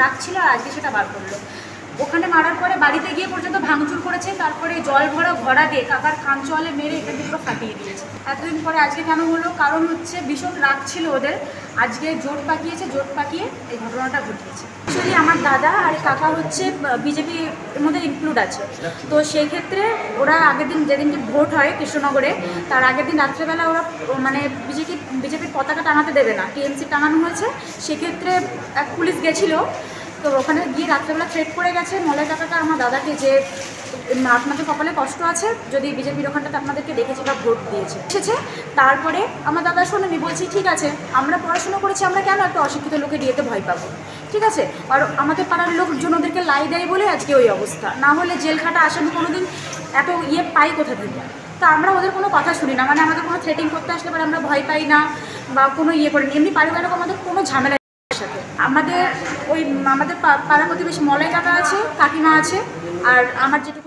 রাগ ছিল আর আজকে সেটা বার করলো। ওখানে মারার পরে বাড়িতে গিয়ে পর্যন্ত ভাঙচুর করেছে, তারপরে জল ভরা ঘোড়া দিয়ে কাকার কান চলে মেরে এখান থেকে ফাটিয়ে দিয়েছে। এতদিন পরে আজকে কেন হলো? কারণ হচ্ছে ভীষণ রাগ ছিল ওদের, আজকে জোট পাকিয়েছে, জোট পাকিয়ে এই ঘটনাটা ঘটিয়েছে। অ্যাকচুয়ালি আমার দাদা আর কাকা হচ্ছে বিজেপির মধ্যে ইনক্লুড আছে, তো সেই ক্ষেত্রে ওরা আগের দিন যেদিন ভোট হয় কৃষ্ণনগরে, তার আগের দিন রাত্রেবেলা ওরা মানে বিজেপির পতাকা টাঙাতে দেবে না, টিএমসি টাঙানো হয়েছে, সেক্ষেত্রে এক পুলিশ গেছিলো, তো ওখানে গিয়ে রাত্রেবেলা থ্রেট করে গেছে মলয় কাকাটা আমার দাদাকে যে আপনাদের কপালে কষ্ট আছে, যদি বিজেপির ওখানটাতে আপনাদেরকে দেখেছি বা ভোট দিয়েছে এসেছে। তারপরে আমার দাদা শোনেনি, বলছি ঠিক আছে আমরা পড়াশোনা করেছি, আমরা কেন একটা অশিক্ষিত লোকে দিয়েতে ভয় পাবো, ঠিক আছে। আর আমাদের পাড়ার লোকজন ওদেরকে লাই দেয় বলে আজকে ওই অবস্থা, না হলে জেল খাটা আসামি কোনোদিন এত পাই কোথা থেকে। তা আমরা ওদের কোনো কথা শুনি না, মানে আমাদের কোনো থ্রেটিং করতে আসলে পরে আমরা ভয় পাই না বা কোনো করি না, এমনি পারিবারিক আমাদের কোনো ঝামেলা সাথে। আমাদের পাড়া প্রতিবেশী মলয় কাকা আছে, কাকিমা আছে, আর আমার যেটুকু